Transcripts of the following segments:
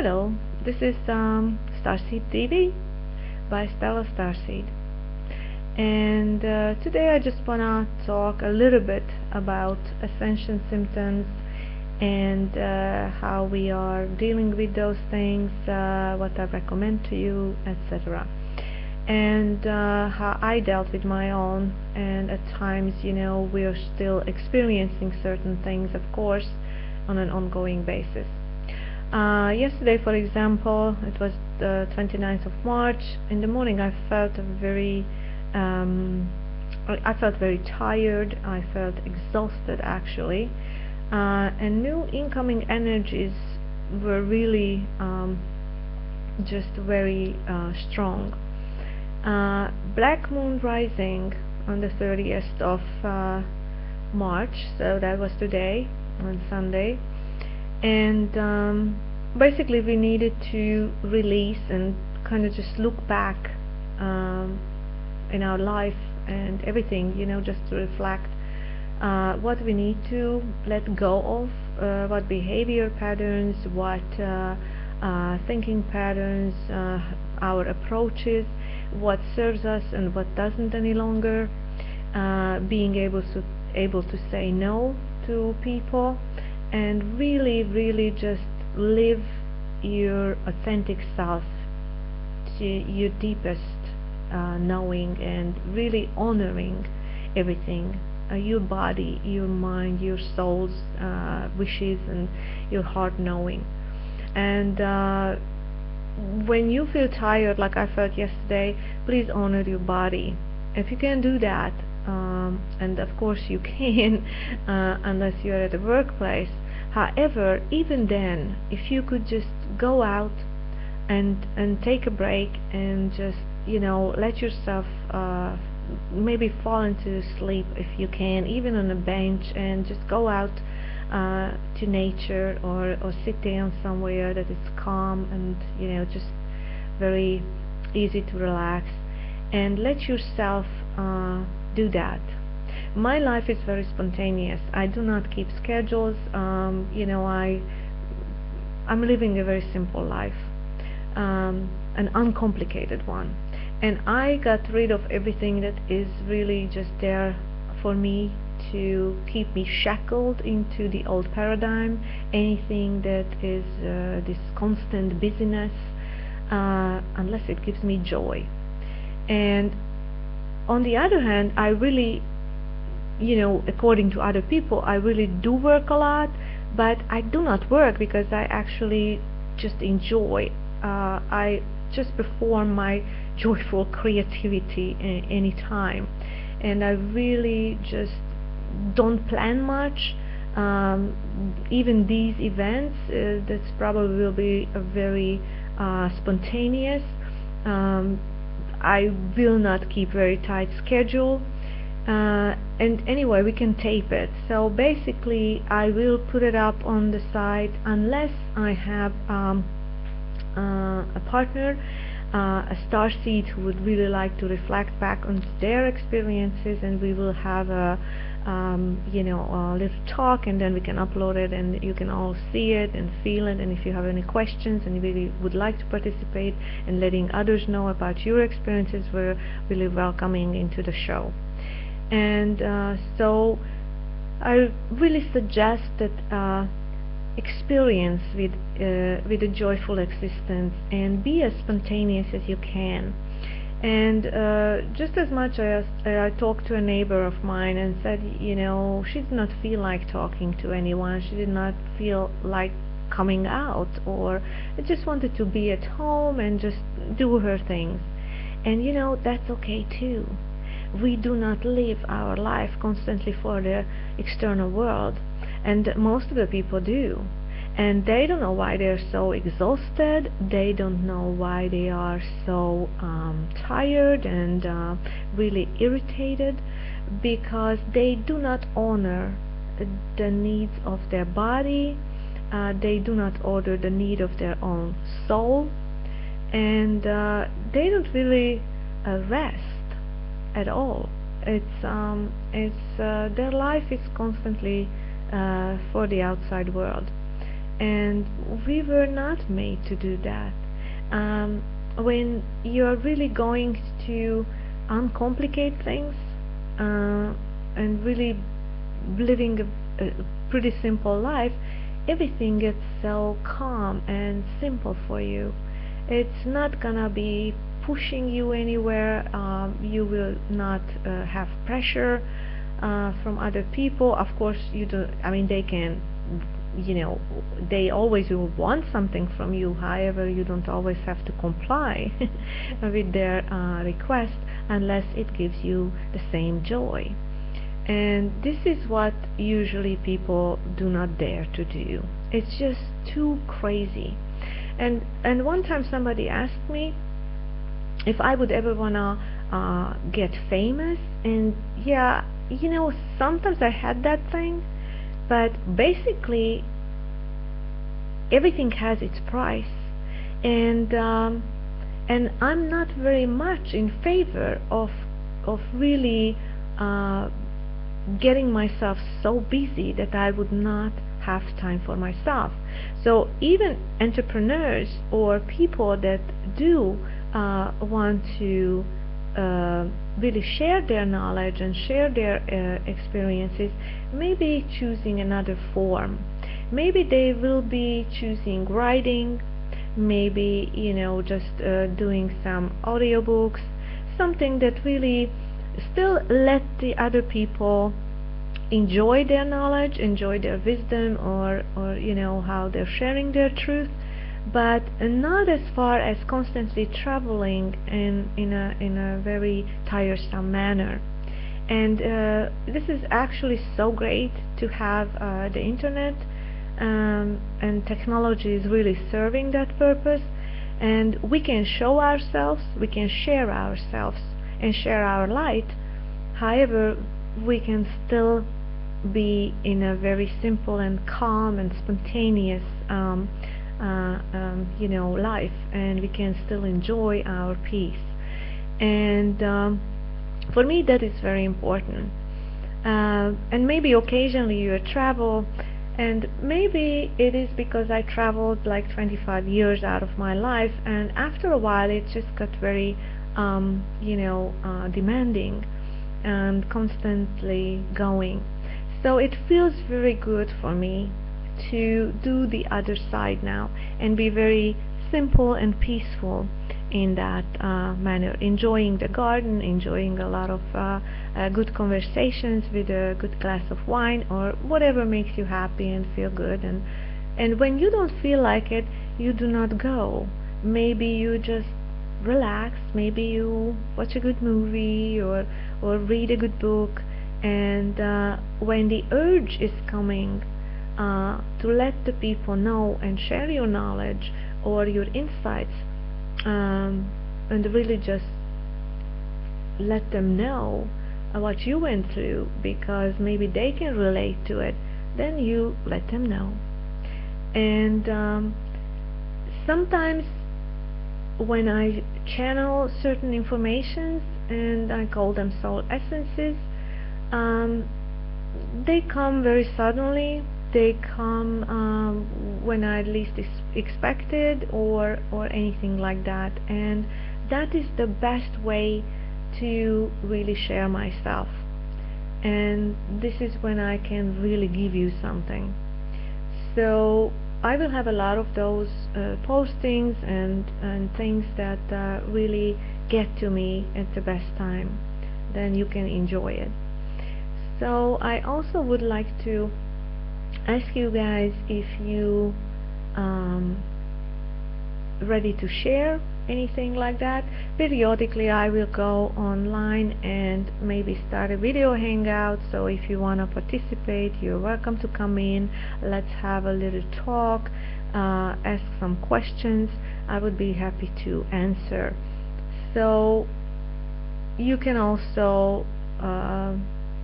Hello, this is StarSeed TV by Stella StarSeed, and today I just wanna talk a little bit about ascension symptoms and how we are dealing with those things, what I recommend to you, etc. And how I dealt with my own, and at times, we're still experiencing certain things, of course, on an ongoing basis. Yesterday, for example, it was the 29th of March. In the morning, I felt very tired. I felt exhausted, actually, and new incoming energies were really just very strong. Black moon rising on the 30th of March, so that was today, on Sunday. And basically we needed to release and kind of just look back in our life and everything, just to reflect what we need to let go of, what behavior patterns, what thinking patterns, our approaches, what serves us and what doesn't any longer, being able to say no to people, and really just live your authentic self to your deepest knowing, and really honoring everything, your body, your mind, your soul's wishes, and your heart knowing. And when you feel tired like I felt yesterday, please honor your body. If you can do that, and of course you can, unless you're at the workplace. However, even then, if you could just go out and take a break and just let yourself maybe fall into sleep if you can, even on a bench, and just go out to nature, or sit down somewhere that is calm and just very easy to relax, and let yourself do that. My life is very spontaneous. I do not keep schedules. I'm living a very simple life, an uncomplicated one, and I got rid of everything that is really just there for me to keep me shackled into the old paradigm, anything that is this constant busyness, unless it gives me joy. And on the other hand, I really, according to other people, I really do work a lot, but I do not work because I actually just enjoy. I just perform my joyful creativity any time, and I really just don't plan much. Even these events, that's probably will be a very spontaneous. I will not keep very tight schedule, and anyway, we can tape it. So basically I will put it up on the site unless I have a partner, a starseed, who would really like to reflect back on their experiences, and we will have a little talk, and then we can upload it and you can all see it and feel it. And if you have any questions and you really would like to participate and letting others know about your experiences, we're really welcoming into the show. And so I really suggest that experience with a joyful existence, and be as spontaneous as you can. And just as much as I talked to a neighbor of mine and said, she did not feel like talking to anyone, she did not feel like coming out, or just wanted to be at home and just do her things. And that's okay too. We do not live our life constantly for the external world, and most of the people do. And they don't know why they're so exhausted. They don't know why they are so tired and really irritated, because they do not honor the needs of their body. They do not honor the need of their own soul, and they don't really rest at all. Their life is constantly for the outside world. and we were not made to do that. When you're really going to uncomplicate things, and really living a pretty simple life, everything gets so calm and simple for you. It's not gonna be pushing you anywhere. You will not have pressure from other people. Of course, you do. I mean, they can, they always will want something from you. However, you don't always have to comply with their request unless it gives you the same joy. And this is what usually people do not dare to do. It's just too crazy. And one time somebody asked me if I would ever wanna get famous, and yeah, sometimes I had that thing, but basically everything has its price, and I'm not very much in favor of really getting myself so busy that I would not have time for myself. So even entrepreneurs or people that do want to really share their knowledge and share their experiences, maybe choosing another form. Maybe they will be choosing writing, maybe just doing some audiobooks, something that really still let the other people enjoy their knowledge, enjoy their wisdom, or how they're sharing their truth, but not as far as constantly traveling in a very tiresome manner. And this is actually so great to have the internet, and technology is really serving that purpose, and we can show ourselves, we can share ourselves and share our light. However, we can still be in a very simple and calm and spontaneous life, and we can still enjoy our peace. And for me, that is very important. And maybe occasionally you travel, and maybe it is because I traveled like 25 years out of my life, and after a while it just got very demanding and constantly going. So it feels very good for me to do the other side now and be very simple and peaceful in that manner, enjoying the garden, enjoying a lot of good conversations with a good glass of wine or whatever makes you happy and feel good. And when you don't feel like it, you do not go. Maybe you just relax, maybe you watch a good movie or read a good book, and when the urge is coming to let the people know and share your knowledge or your insights, and really just let them know what you went through, because maybe they can relate to it, then you let them know. And sometimes when I channel certain informations, and I call them soul essences, they come very suddenly. They come when I least expected, or anything like that, and that is the best way to really share myself. And this is when I can really give you something. So I will have a lot of those postings and things that really get to me at the best time. Then you can enjoy it. So I also would like to ask you guys if you ready to share anything like that. Periodically I will go online and maybe start a video hangout, so if you want to participate, you're welcome to come in. Let's have a little talk, ask some questions. I would be happy to answer. So you can also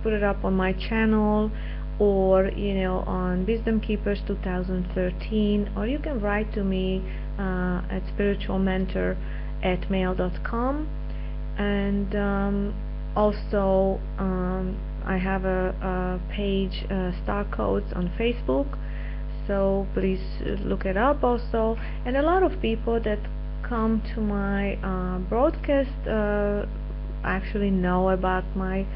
put it up on my channel, or on Wisdom Keepers 2013, or you can write to me at spiritualmentor@mail.com. and also I have a page, Star Codes, on Facebook. so please look it up also. And a lot of people that come to my broadcast actually know about my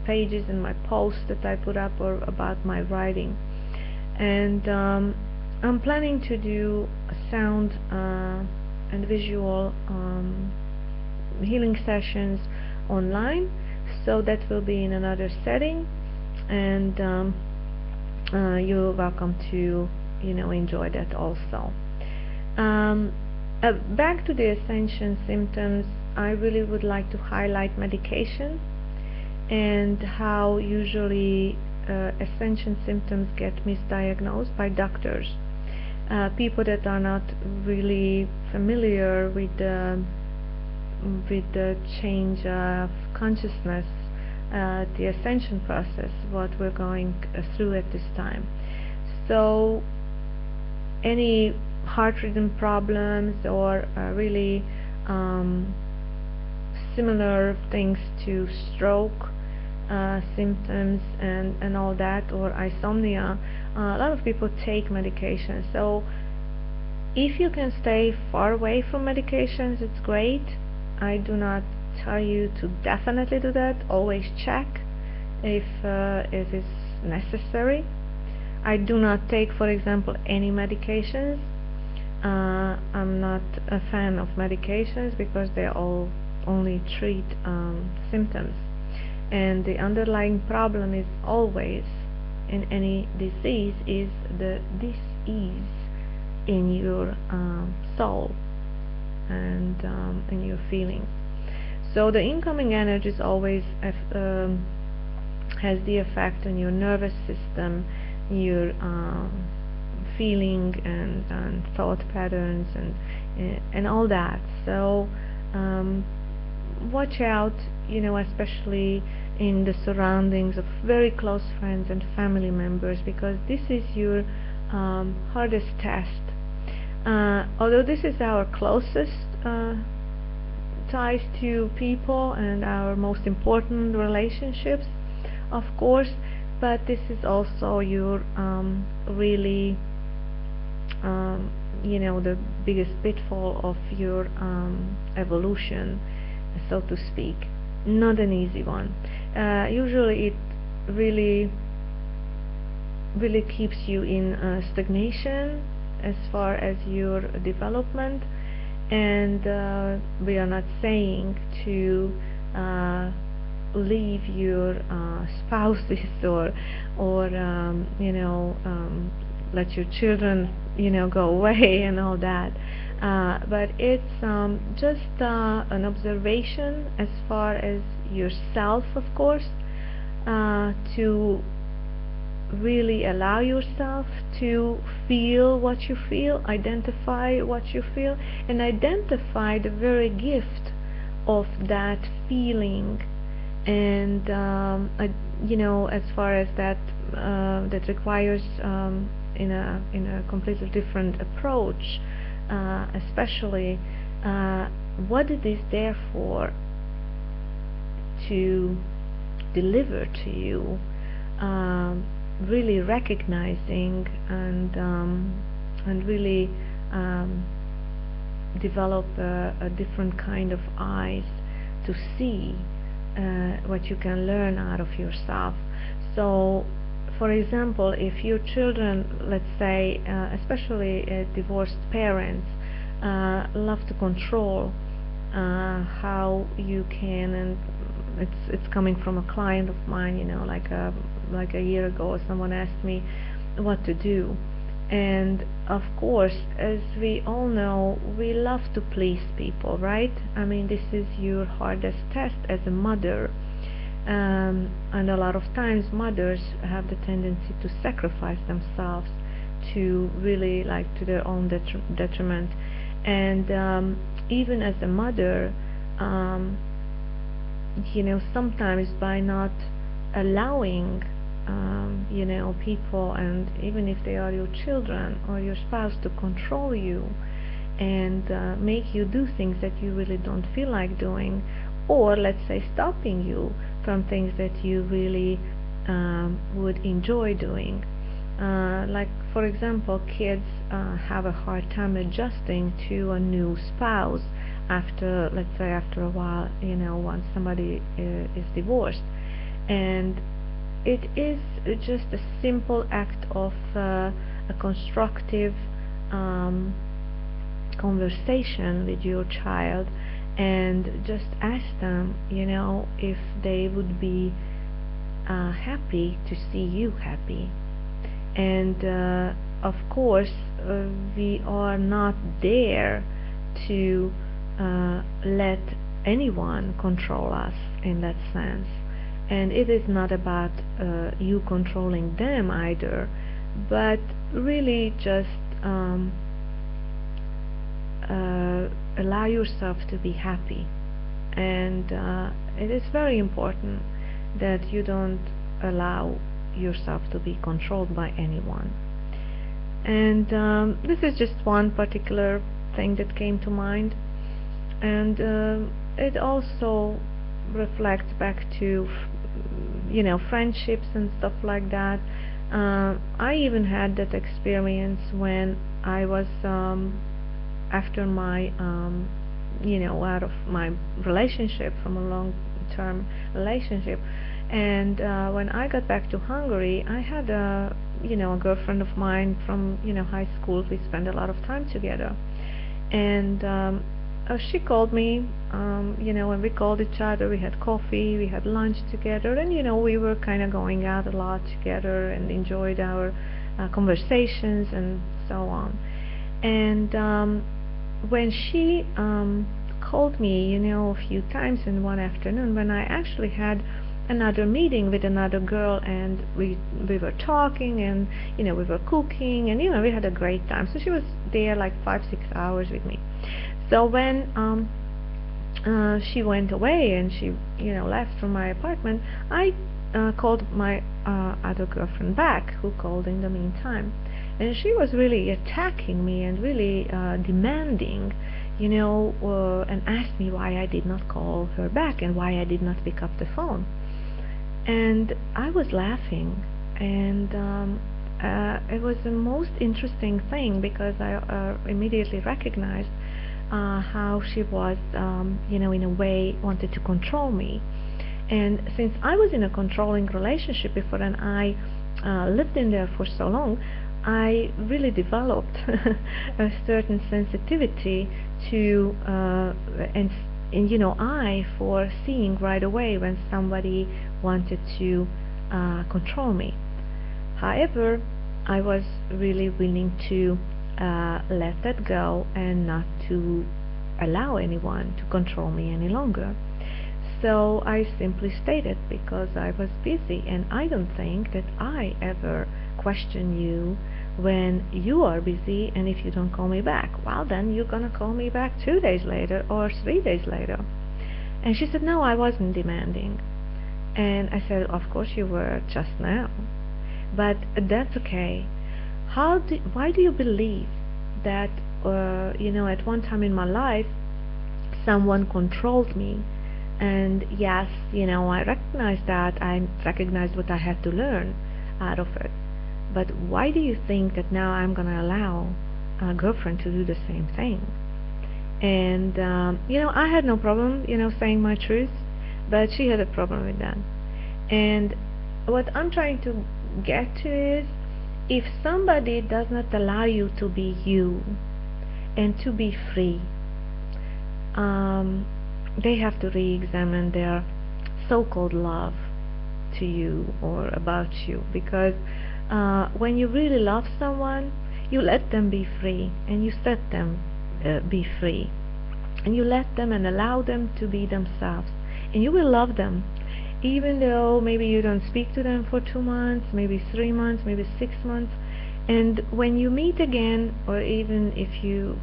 pages and my posts that I put up, or about my writing. And I'm planning to do sound and visual healing sessions online, so that will be in another setting, and you're welcome to enjoy that also. Back to the Ascension symptoms, I really would like to highlight medication and how usually Ascension symptoms get misdiagnosed by doctors. People that are not really familiar with the change of consciousness, the ascension process, what we're going through at this time. So any heart rhythm problems, or really similar things to stroke symptoms and all that, or insomnia, a lot of people take medication. So if you can stay far away from medications, it's great. I do not tell you to definitely do that. Always check if it is necessary. I do not take, for example, any medications. I'm not a fan of medications because they all only treat symptoms, and the underlying problem is always in any disease is the dis-ease in your soul and in your feelings. So the incoming energies always has the effect on your nervous system, your feeling and thought patterns and all that. So watch out, especially in the surroundings of very close friends and family members, because this is your hardest test. Although this is our closest ties to people and our most important relationships, of course, but this is also your really the biggest pitfall of your evolution, so to speak. Not an easy one. Usually it really keeps you in stagnation as far as your development, and we are not saying to leave your spouses or let your children go away and all that, but it's just an observation as far as yourself, of course, to really allow yourself to feel what you feel, identify what you feel, and identify the very gift of that feeling. And as far as that that requires in a completely different approach, especially what it is there for, to deliver to you, really recognizing and really develop a different kind of eyes to see what you can learn out of yourself. So for example, if your children, let's say especially divorced parents, love to control how you can, and it's coming from a client of mine, like a year ago someone asked me what to do, and of course, as we all know, we love to please people, right? I mean, this is your hardest test as a mother, and a lot of times mothers have the tendency to sacrifice themselves to really to their own detriment, and even as a mother, sometimes by not allowing people, and even if they are your children or your spouse, to control you and make you do things that you really don't feel like doing, or let's say stopping you from things that you really would enjoy doing, Like for example, kids have a hard time adjusting to a new spouse after, let's say, after a while, once somebody is divorced. And it is just a simple act of a constructive um, conversation with your child, and just ask them, if they would be happy to see you happy. And of course, we are not there to let anyone control us in that sense. And it is not about you controlling them either, but really just allow yourself to be happy. And it is very important that you don't allow yourself to be controlled by anyone. And this is just one particular thing that came to mind. And it also reflects back to friendships and stuff like that. I even had that experience when I was after my out of my relationship, from a long-term relationship. And when I got back to Hungary, I had a girlfriend of mine from high school. We spent a lot of time together. And she called me, and we called each other. We had coffee, we had lunch together, and we were kind of going out a lot together and enjoyed our conversations and so on. And when she called me, a few times in one afternoon, when I actually had another meeting with another girl, and we were talking, and we were cooking, and we had a great time. So she was there like 5-6 hours with me. So when she went away and she left from my apartment, I called my other girlfriend back, who called in the meantime. And she was really attacking me and really demanding, and asked me why I did not call her back and why I did not pick up the phone. And I was laughing, and it was the most interesting thing, because I immediately recognized how she was, in a way wanted to control me. And since I was in a controlling relationship before, and I lived in there for so long, I really developed a certain sensitivity to and eye for seeing right away when somebody wanted to control me. However, I was really willing to let that go and not to allow anyone to control me any longer. So I simply stated, because I was busy, and I don't think that I ever question you when you are busy, and if you don't call me back, well, then you're gonna call me back 2 days later or 3 days later. And she said, no, I wasn't demanding. And I said, of course you were just now, but that's okay. Why do you believe that at one time in my life someone controlled me? And yes, I recognized that. I recognized what I had to learn out of it. But why do you think that now I'm gonna allow a girlfriend to do the same thing? And I had no problem saying my truth, but she had a problem with that. And what I'm trying to get to is, if somebody does not allow you to be you and to be free, they have to re-examine their so-called love to you or about you. Because when you really love someone, you let them be free, and you set them be free, and you let them and allow them to be themselves, and you will love them, even though maybe you don't speak to them for 2 months, maybe 3 months, maybe 6 months. And when you meet again, or even if you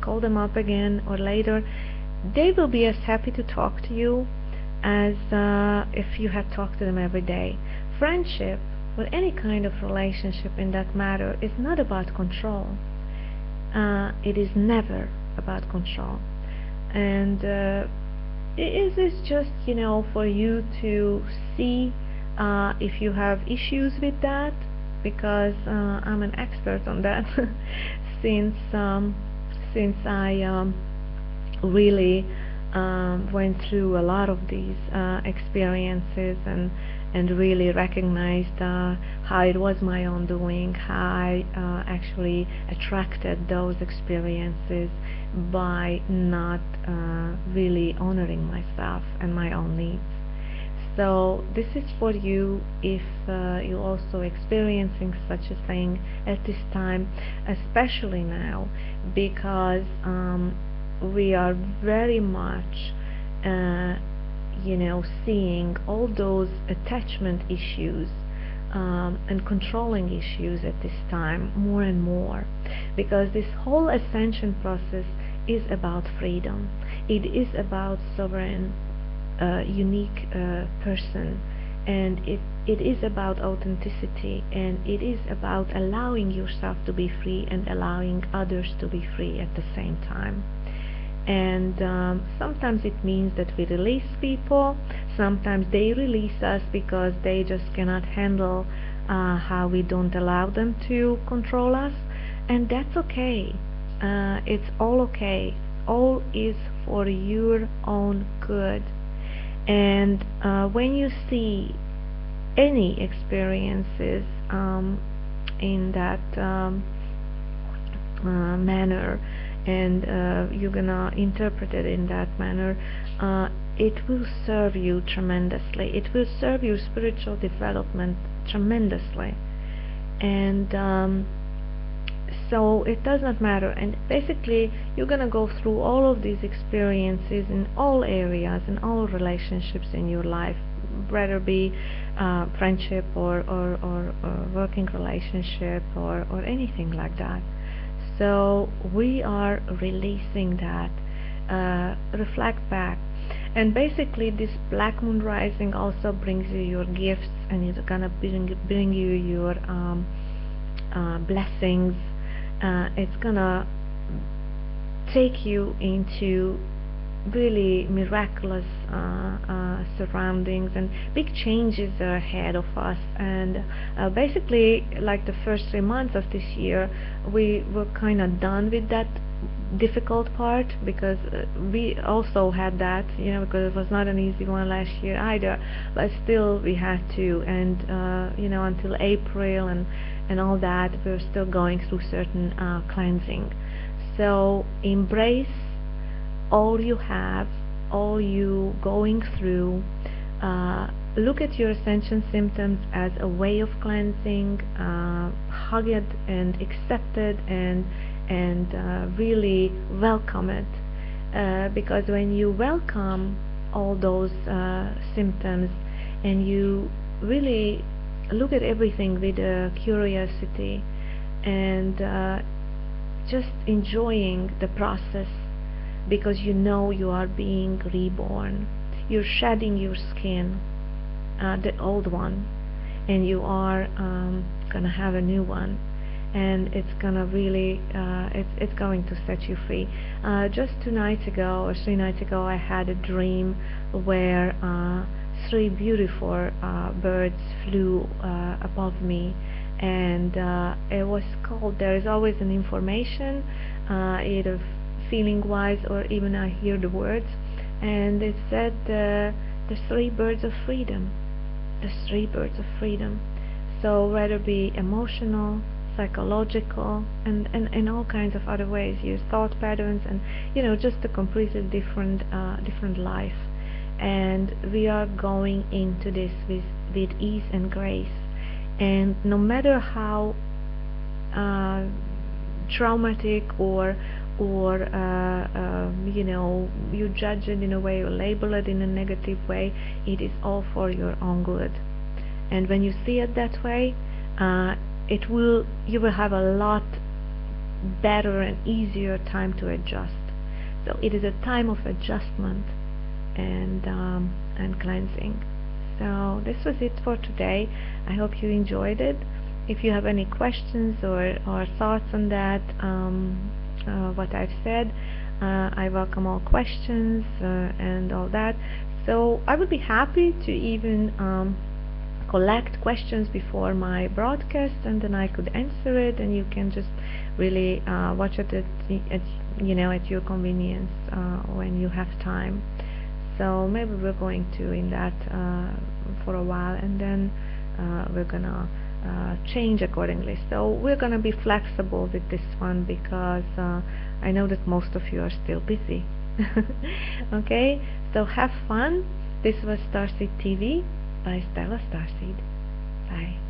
call them up again or later, they will be as happy to talk to you as if you had talked to them every day. Friendship, or any kind of relationship in that matter, is not about control. It is never about control. And it is just for you to see if you have issues with that, because I'm an expert on that since I really went through a lot of these experiences and really recognized how it was my own doing, how I actually attracted those experiences by not really honoring myself and my own needs. So this is for you if you're also experiencing such a thing at this time, especially now, because we are very much seeing all those attachment issues and controlling issues at this time more and more, because this whole ascension process is about freedom. It is about sovereign, unique person, and it is about authenticity, and it is about allowing yourself to be free and allowing others to be free at the same time. And sometimes it means that we release people, sometimes they release us because they just cannot handle how we don't allow them to control us, and that's okay. It's all okay. All is for your own good. And when you see any experiences in that manner, and you're gonna interpret it in that manner, it will serve you tremendously. It will serve your spiritual development tremendously. And so it does not matter, and basically you're gonna go through all of these experiences in all areas, in all relationships in your life, whether it be friendship or working relationship or anything like that. So we are releasing that. Reflect back, and basically this black moon rising also brings you your gifts, and it's gonna bring you your blessings. It's gonna take you into really miraculous surroundings, and big changes are ahead of us. And basically, like the first 3 months of this year, we were kind of done with that difficult part, because we also had that, because it was not an easy one last year either, but still we had to. And until April and all that, we're still going through certain cleansing. So embrace all you have, all you going through. Look at your ascension symptoms as a way of cleansing. Hug it and accept it, and really welcome it, because when you welcome all those symptoms, and you really look at everything with curiosity, and just enjoying the process, because you are being reborn. You're shedding your skin, the old one, and you are gonna have a new one, and it's gonna really it's going to set you free. Just 2 nights ago or 3 nights ago, I had a dream where 3 beautiful birds flew above me, and it was called, there is always an information, either feeling wise or even I hear the words, and it said the 3 birds of freedom. The 3 birds of freedom. So whether it be emotional, psychological, and all kinds of other ways, your thought patterns, and just a completely different life. And we are going into this with ease and grace, and no matter how traumatic or you judge it in a way or label it in a negative way, it is all for your own good. And when you see it that way, you will have a lot better and easier time to adjust. So it is a time of adjustment and cleansing. So this was it for today. I hope you enjoyed it. If you have any questions or thoughts on that, what I've said, I welcome all questions and all that. So I would be happy to even collect questions before my broadcast, and then I could answer it, and you can just really watch it at your convenience when you have time. So maybe we're going to in that for a while, and then we're gonna change accordingly. So we're gonna be flexible with this one, because I know that most of you are still busy. Okay, so have fun. This was StarSeed TV by Stella StarSeed. Bye.